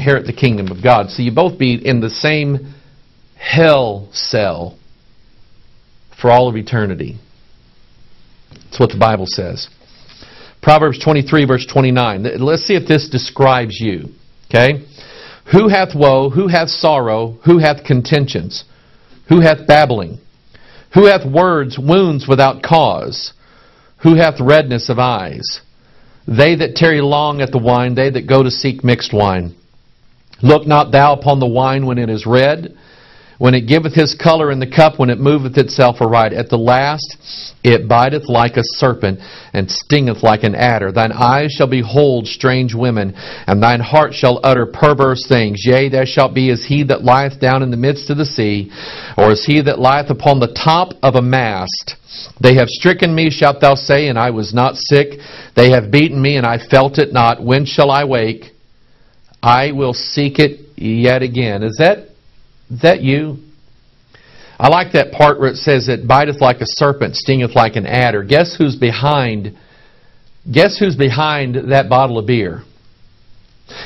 inherit the kingdom of God. So you both be in the same hell cell for all of eternity. That's what the Bible says. Proverbs 23 verse 29. Let's see if this describes you. Okay? Who hath woe? Who hath sorrow? Who hath contentions? Who hath babbling? Who hath wounds without cause? Who hath redness of eyes? They that tarry long at the wine, they that go to seek mixed wine. Look not thou upon the wine when it is red, when it giveth his color in the cup, when it moveth itself aright. At the last it biteth like a serpent, and stingeth like an adder. Thine eyes shall behold strange women, and thine heart shall utter perverse things. Yea, thou shalt be as he that lieth down in the midst of the sea, or as he that lieth upon the top of a mast. They have stricken me, shalt thou say, and I was not sick. They have beaten me, and I felt it not. When shall I wake? I will seek it yet again. Is that you? I like that part where it says it biteth like a serpent, stingeth like an adder. Guess who's behind that bottle of beer?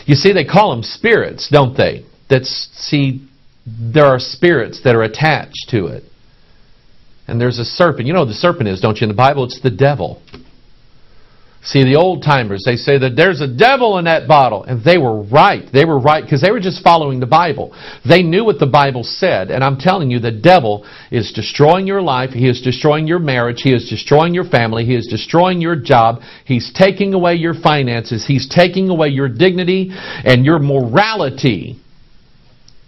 You see, they call them spirits, don't they? There are spirits that are attached to it. And there's a serpent. You know what the serpent is, don't you? In the Bible, it's the devil. See, the old-timers, they say that there's a devil in that bottle. And they were right. They were right because they were just following the Bible. They knew what the Bible said. And I'm telling you, the devil is destroying your life. He is destroying your marriage. He is destroying your family. He is destroying your job. He's taking away your finances. He's taking away your dignity and your morality.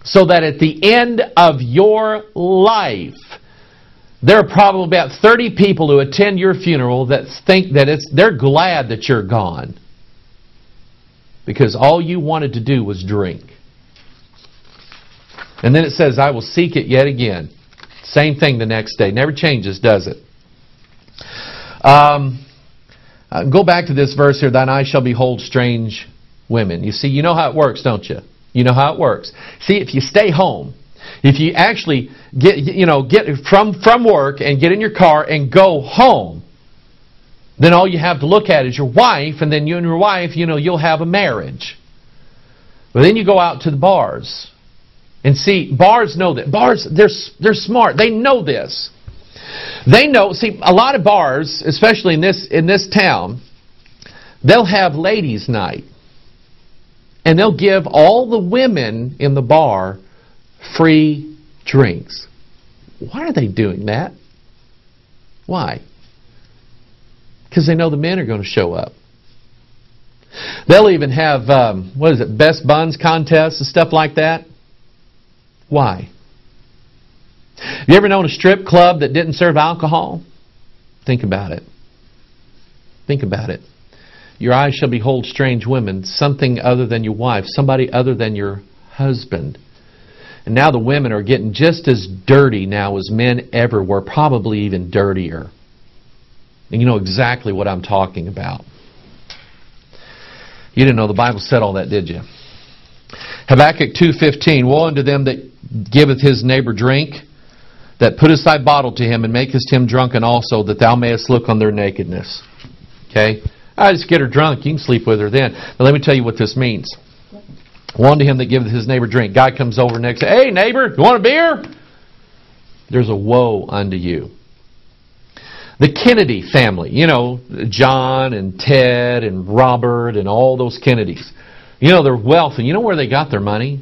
So that at the end of your life, there are probably about 30 people who attend your funeral that think that they're glad that you're gone. Because all you wanted to do was drink. And then it says, I will seek it yet again. Same thing the next day. Never changes, does it? Go back to this verse here. Thine eyes shall behold strange women. You see, you know how it works, don't you? You know how it works. See, if you stay home, if you actually get from work and get in your car and go home, then all you have to look at is your wife, and then you and your wife, you'll have a marriage. But then you go out to the bars. And see, bars know that. Bars, they're smart. They know this. They know, see, a lot of bars, especially in this town, they'll have ladies' night. And they'll give all the women in the bar free drinks. Why are they doing that? Why? Because they know the men are going to show up. They'll even have, best buns contests and stuff like that. Why? Have you ever known a strip club that didn't serve alcohol? Think about it. Think about it. Your eyes shall behold strange women, something other than your wife, somebody other than your husband. And now the women are getting just as dirty now as men ever were, probably even dirtier. And you know exactly what I'm talking about. You didn't know the Bible said all that, did you? Habakkuk 2:15, woe unto them that giveth his neighbor drink, that putteth thy bottle to him, and makest him drunken also, that thou mayest look on their nakedness. Okay? I just get her drunk, you can sleep with her then. Now let me tell you what this means. One to him that giveth his neighbor drink. Guy comes over next, hey neighbor, you want a beer? There's a woe unto you. The Kennedy family, John and Ted and Robert and all those Kennedys. Their wealth, and you know where they got their money?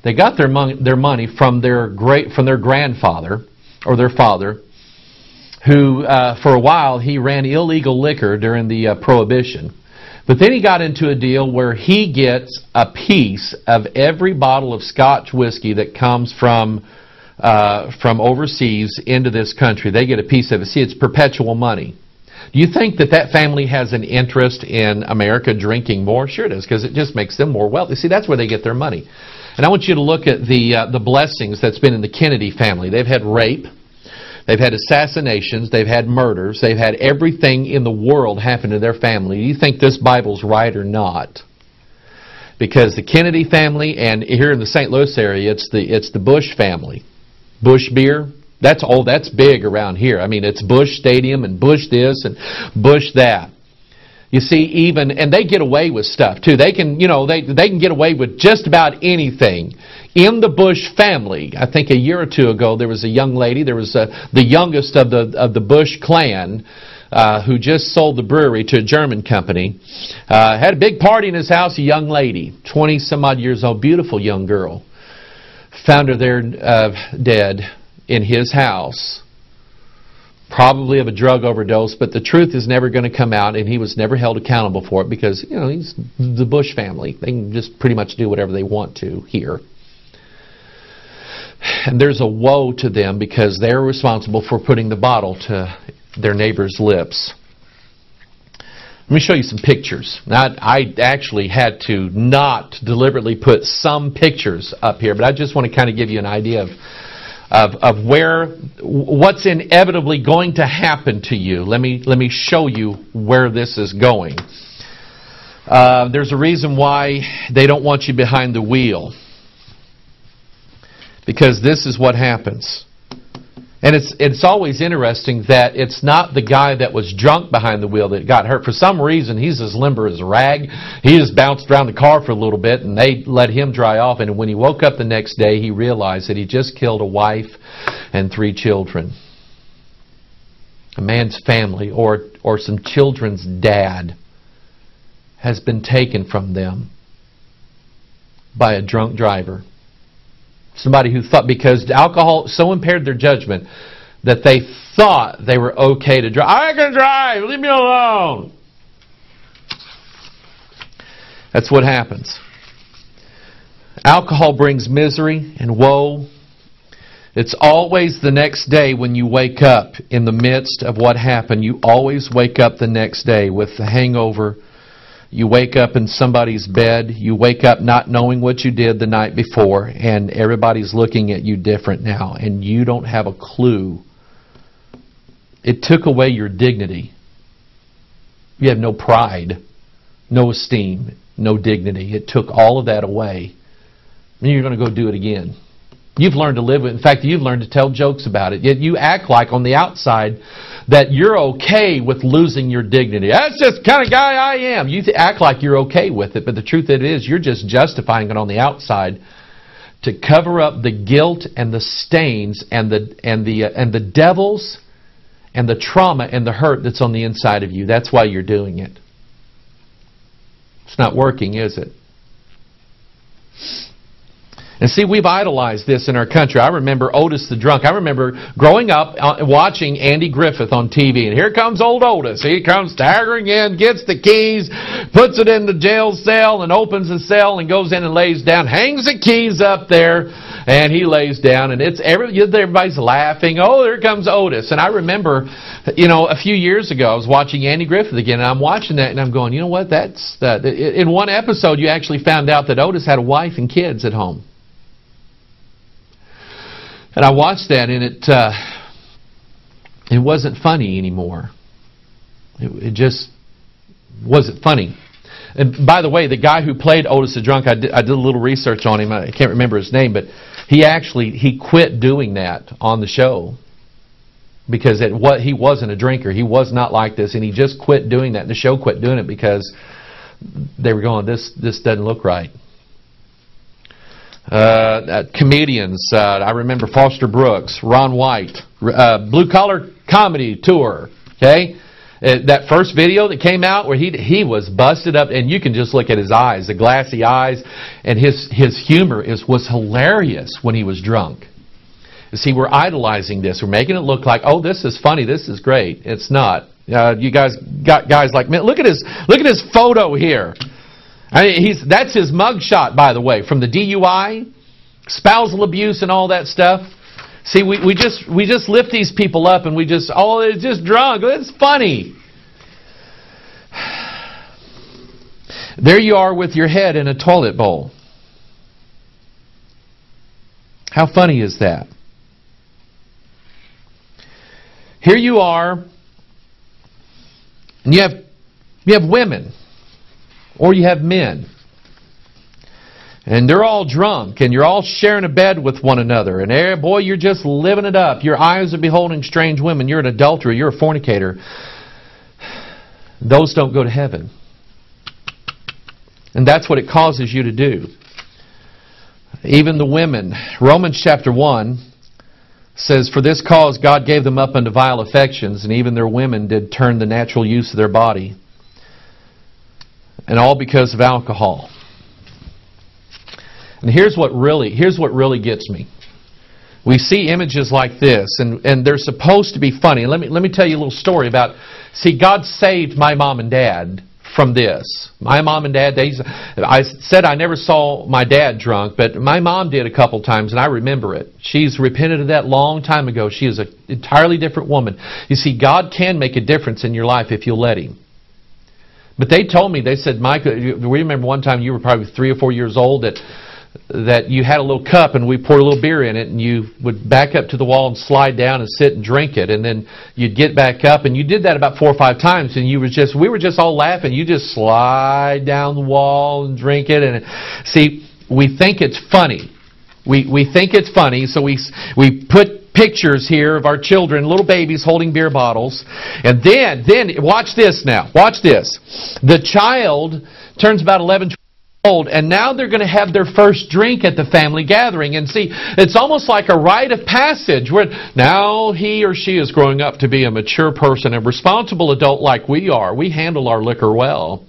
They got their money from their grandfather or their father, who for a while he ran illegal liquor during the Prohibition. But then he got into a deal where he gets a piece of every bottle of Scotch whiskey that comes from overseas into this country. They get a piece of it. See, it's perpetual money. Do you think that family has an interest in America drinking more? Sure it is, because it just makes them more wealthy. See, that's where they get their money. And I want you to look at the blessings that's been in the Kennedy family. They've had rape. They've had assassinations. They've had murders. They've had everything in the world happen to their family. Do you think this Bible's right or not? Because the Kennedy family, and here in the St. Louis area, it's the Bush family. Bush beer, that's big around here. I mean, it's Bush Stadium and Bush this and Bush that. You see, even, and they get away with stuff too. They can, they can get away with just about anything. In the Bush family, I think a year or two ago, there was a young lady. There was the youngest of the Bush clan who just sold the brewery to a German company. Had a big party in his house. A young lady, 20 some odd years old, beautiful young girl. Found her there dead in his house. Probably of a drug overdose, but the truth is never going to come out, and he was never held accountable for it because, he's the Bush family. They can just pretty much do whatever they want to here. And there's a woe to them because they're responsible for putting the bottle to their neighbor's lips. Let me show you some pictures. Now, I actually had to not deliberately put some pictures up here, but I just want to kind of give you an idea of what's inevitably going to happen to you. Let me show you where this is going. There's a reason why they don't want you behind the wheel. Because this is what happens. And it's always interesting that it's not the guy that was drunk behind the wheel that got hurt. For some reason, he's as limber as a rag. He just bounced around the car for a little bit, and they let him dry off. And when he woke up the next day, he realized that he just killed a wife and 3 children. A man's family or some children's dad has been taken from them by a drunk driver. Somebody who thought, because alcohol so impaired their judgment that they thought they were okay to drive. I can drive, leave me alone. That's what happens. Alcohol brings misery and woe. It's always the next day when you wake up in the midst of what happened. You always wake up the next day with the hangover. You wake up in somebody's bed. You wake up not knowing what you did the night before, and everybody's looking at you different now, and you don't have a clue. It took away your dignity. You have no pride, no esteem, no dignity. It took all of that away. And you're going to go do it again. You've learned to live with it. In fact, you've learned to tell jokes about it. Yet you act like on the outside that you're okay with losing your dignity. That's just the kind of guy I am. You act like you're okay with it, but the truth of it is you're just justifying it on the outside to cover up the guilt and the stains and the devils and the trauma and the hurt that's on the inside of you. That's why you're doing it. It's not working, is it? And see, we've idolized this in our country. I remember Otis the drunk. I remember growing up watching Andy Griffith on TV. And here comes old Otis. He comes staggering in, gets the keys, puts it in the jail cell, and opens the cell and goes in and lays down, hangs the keys up there, and he lays down. And everybody's laughing. Oh, there comes Otis. And I remember, a few years ago, I was watching Andy Griffith again, and I'm watching that, and I'm going, you know what? In one episode, you actually found out that Otis had a wife and kids at home. And I watched that, and it wasn't funny anymore. It just wasn't funny. And by the way, the guy who played Otis the Drunk, I did a little research on him. I can't remember his name, but he quit doing that on the show because he wasn't a drinker. He was not like this, and he just quit doing that. The show quit doing it because they were going, this doesn't look right. Comedians, I remember Foster Brooks, Ron White, Blue Collar Comedy Tour. Okay, that first video that came out where he was busted up, and you can just look at his eyes, the glassy eyes, and his humor was hilarious when he was drunk. You see, we're idolizing this. We're making it look like, oh, this is funny, this is great. It's not. You guys got guys like me. Look at his photo here. That's his mug shot, by the way, from the DUI, spousal abuse, and all that stuff. See, we just lift these people up, and they're just drunk. It's funny. There you are with your head in a toilet bowl. How funny is that? Here you are, and you have women. Or you have men. And they're all drunk. And you're all sharing a bed with one another. And boy, you're just living it up. Your eyes are beholding strange women. You're an adulterer. You're a fornicator. those don't go to heaven. And that's what it causes you to do. Even the women. Romans chapter 1 says, "For this cause God gave them up unto vile affections, and even their women did turn the natural use of their body." And all because of alcohol. And here's what really gets me. We see images like this, and they're supposed to be funny. Let me tell you a little story about. See, God saved my mom and dad from this. My mom and dad, I said I never saw my dad drunk, but my mom did a couple times, and I remember it. She's repented of that long time ago. She is an entirely different woman. You see, God can make a difference in your life if you'll let Him. But they told me, they said, "Mike, we remember one time you were probably 3 or 4 years old that you had a little cup and we poured a little beer in it, and you would back up to the wall and slide down and sit and drink it, and then you'd get back up, and you did that about 4 or 5 times, and we were just all laughing. You just slide down the wall and drink it." And see, we think it's funny. We think it's funny, so we put pictures here of our children, little babies holding beer bottles, and then watch this now. Watch this. The child turns about 11, 12 old, and now they're going to have their first drink at the family gathering. And see, it's almost like a rite of passage where now he or she is growing up to be a mature person, a responsible adult like we are. We handle our liquor well.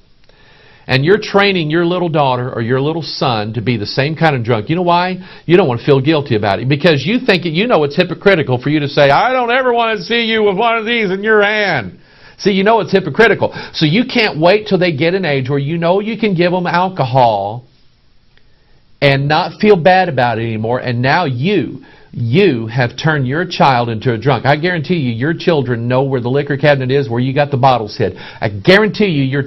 And you're training your little daughter or your little son to be the same kind of drunk. You know why? You don't want to feel guilty about it. Because you think, you know it's hypocritical for you to say, "I don't ever want to see you with one of these in your hand." See, you know it's hypocritical. So you can't wait till they get an age where you know you can give them alcohol and not feel bad about it anymore. And now you have turned your child into a drunk. I guarantee you, your children know where the liquor cabinet is, where you got the bottles hid. I guarantee you,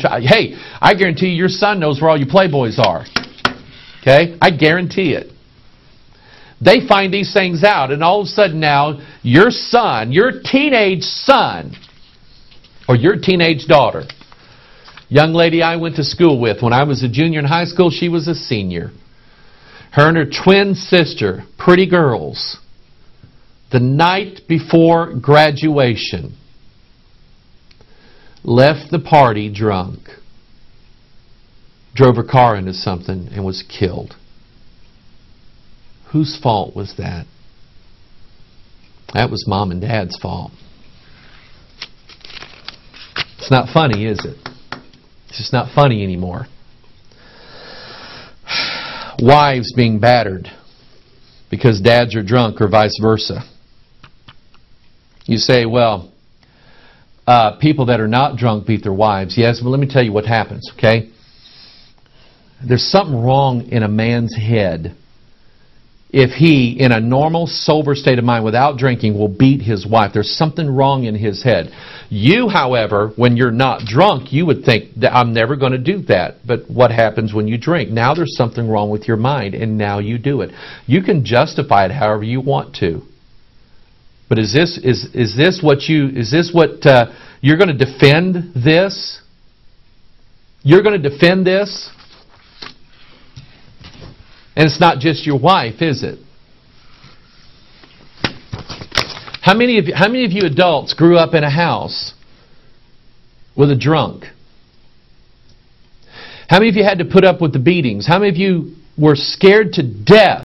I guarantee you your son knows where all your Playboys are. Okay? I guarantee it. They find these things out, and all of a sudden now, your son, your teenage son, or your teenage daughter, young lady I went to school with when I was a junior in high school, she was a senior. Her and her twin sister, pretty girls, the night before graduation, left the party drunk, drove her car into something, and was killed. Whose fault was that? That was Mom and Dad's fault. It's not funny, is it? It's just not funny anymore. Wives being battered because dads are drunk or vice versa. You say, well, people that are not drunk beat their wives. Yes, but let me tell you what happens, okay? There's something wrong in a man's head if he, in a normal, sober state of mind without drinking, will beat his wife. There's something wrong in his head. You, however, when you're not drunk, you would think, that I'm never going to do that. But what happens when you drink? Now there's something wrong with your mind, and now you do it. You can justify it however you want to. But is this what you're going to defend this? You're going to defend this? And it's not just your wife, is it? How many of you adults grew up in a house with a drunk? How many of you had to put up with the beatings? How many of you were scared to death